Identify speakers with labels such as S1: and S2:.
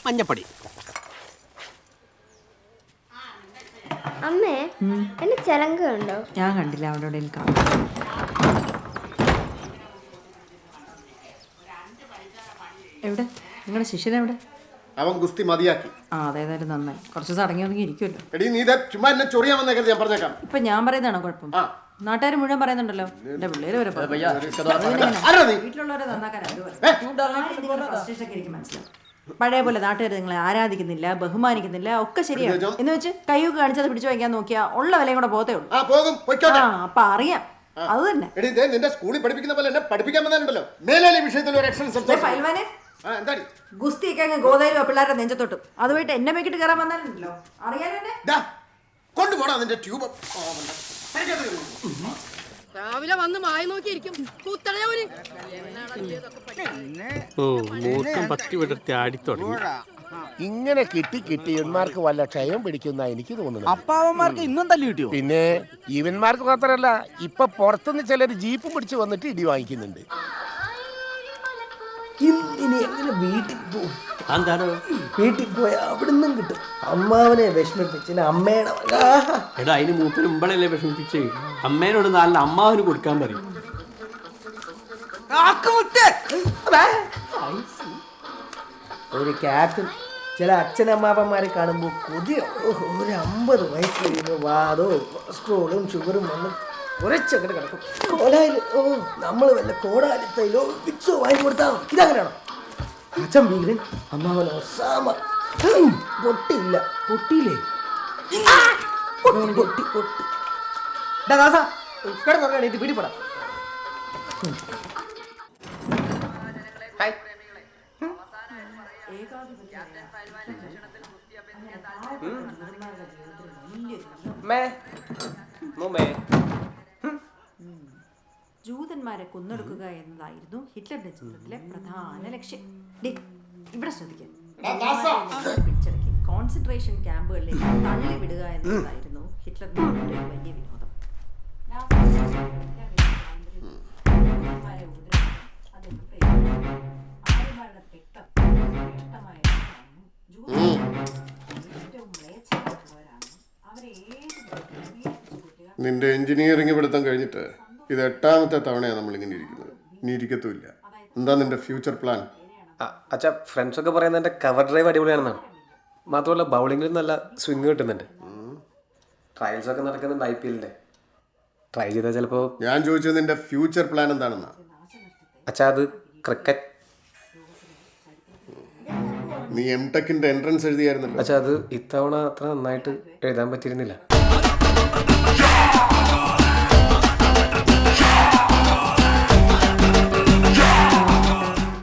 S1: മഞ്ഞപ്പൊടി.
S2: അമ്മേ, എന്റെ ചെലങ്ക ഉണ്ടോ?
S3: ഞാൻ കണ്ടില്ല, അവിടെ കാണാം. എവിടെ നിങ്ങളുടെ ശിഷ്യനെവിടെ?
S4: അവൻ ഗുസ്തി മതിയാക്കി.
S3: ആ അതേതായാലും നന്നായി. കുറച്ച് ദിവസം അടങ്ങി ഒതുങ്ങി ഇരിക്കുമല്ലോ.
S4: എടീ നീ ചുമ്മാ എന്നെ ചൊറിയാൻ വന്നേക്കരുത്, ഞാൻ പറഞ്ഞേക്കാം.
S3: ഇപ്പൊ ഞാൻ പറയുന്നതാണോ കുഴപ്പം? നാട്ടുകാർ മുഴുവൻ പറയുന്നുണ്ടല്ലോ. എന്റെ പിള്ളേര് വരെ വീട്ടിലുള്ളവരെ മനസ്സിലാവും. പഴയ പോലെ നാട്ടുകാർ നിങ്ങളെ ആരാധിക്കുന്നില്ല, ബഹുമാനിക്കുന്നില്ല, ഒക്കെ ശരിയാണ്. എന്ന് വെച്ച് കൈയൊക്കെ കാണിച്ചത് പിടിച്ചു വയ്ക്കാൻ നോക്കിയാ ഉള്ള വിലയും കൂടെ പോത്തേ ഉള്ളൂ. അപ്പൊ അറിയാം. അത് തന്നെ
S4: നിന്റെ സ്കൂളിൽ പഠിപ്പിക്കുന്ന പോലെ എന്നെ പഠിപ്പിക്കാൻ വന്നാലുണ്ടല്ലോ മേലെ വിഷയത്തിൽ ഒരു
S3: ഗുസ്തിയൊക്കെ അങ്ങ് ഗോതയിലോ പിള്ളേരുടെ നെഞ്ചത്തോട്ടും അത് പോയിട്ട് എന്നെ മേക്കിട്ട് കയറാൻ വന്നാലുണ്ടല്ലോ അറിയാലോ.
S4: കൊണ്ടുപോടാ നിന്റെ ട്യൂബ്.
S5: രാവിലെ വന്ന് മായി നോക്കിയിരിക്കും.
S6: ഇങ്ങനെ കിട്ടി ഇവന്മാർക്ക് വല്ല ക്ഷയം പിടിക്കുന്ന എനിക്ക് തോന്നുന്നു.
S1: അപ്പാവന്മാർക്ക് ഇന്നും തല്ലി കിട്ടിയോ?
S6: പിന്നെ ഇവന്മാർക്ക് മാത്രമല്ല, ഇപ്പൊ പുറത്തുനിന്ന് ചിലർ ജീപ്പ് പിടിച്ച് വന്നിട്ട് ഇടി വാങ്ങിക്കുന്നുണ്ട്.
S7: ഇനി എങ്ങനെ വീട്ടിൽ പോകും? വീട്ടിൽ പോയാൽ അവിടുന്ന് കിട്ടും. അമ്മാവനെ വിഷമിപ്പിച്ചിന് അമ്മയുടെ
S1: എടാ, അതിന് മൂപ്പന് മുമ്പളല്ലേ വിഷമിപ്പിച്ചേ. അമ്മേനോട് നല്ല അമ്മാവന് കൊടുക്കാൻ പറയും.
S7: ഒരു ക്യാറ്റും ചില അച്ഛനമ്മാവന്മാരെ കാണുമ്പോൾ കൊതിയോ. ഒരു 50 വയസ്സ് കഴിയുമ്പോൾ വാദോ കൊളസ്ട്രോളും ഷുഗറും വന്ന് കുറച്ചങ്ങോട്ട് കിടക്കും. കോലായിൽ നമ്മൾ വല്ല കോടാലിത്തയിലോ വിക്സോ വാങ്ങി കൊടുത്താൽ ഇതങ്ങനെയാണോ? അച്ഛൻ വീരൻ, അമ്മാവൻ ഒസാമ. പൊട്ടിയില്ല. പൊട്ടിയില്ലേ? പൊട്ടി കിടന്നു വീട്ടിൽ പോടാ.
S3: ജൂതന്മാരെ കൊന്നൊടുക്കുക എന്നതായിരുന്നു ഹിറ്റ്ലറുടെ ചിത്രത്തിലെ പ്രധാന ലക്ഷ്യം. ഇവിടെ ശ്രദ്ധിക്കുക. പിടിച്ചടക്കി കോൺസെൻട്രേഷൻ ക്യാമ്പുകളിലേക്ക് തള്ളി വിടുക എന്നതായിരുന്നു ഹിറ്റ്ലറിന്റെ വലിയ വിനോദം.
S4: നിന്റെ എഞ്ചിനീയറിംഗ് പഠിത്തം കഴിഞ്ഞിട്ട് ഇത് 8ാമത്തെ തവണയാണ് നമ്മളിങ്ങനെ ഇരിക്കുന്നത്. ഇനി ഇരിക്കത്തുമില്ല. എന്താ നിന്റെ ഫ്യൂച്ചർ പ്ലാൻ?
S8: അച്ഛാ, ഫ്രണ്ട്സൊക്കെ പറയുന്നത് എൻ്റെ കവർ ഡ്രൈവ് അടിപൊളിയാണെന്നാണ്. മാത്രമല്ല ബൗളിങ്ങിലും നല്ല സ്വിങ് കിട്ടുന്നുണ്ട്. ട്രയൽസ് ഒക്കെ നടക്കുന്നുണ്ട് IPL-ന്റെ. ട്രൈ ചെയ്താൽ ചിലപ്പോൾ.
S4: ഞാൻ ചോദിച്ചത് നിന്റെ ഫ്യൂച്ചർ പ്ലാൻ എന്താണെന്നാ.
S8: അച്ഛാ, അത് ക്രിക്കറ്റ്.
S4: നീ M.Tech-ന്റെ എൻട്രൻസ് എഴുതിയായിരുന്നല്ലോ.
S8: അച്ഛാ, അത് ഇത്തവണ അത്ര നന്നായിട്ട് എഴുതാൻ പറ്റിയിരുന്നില്ല.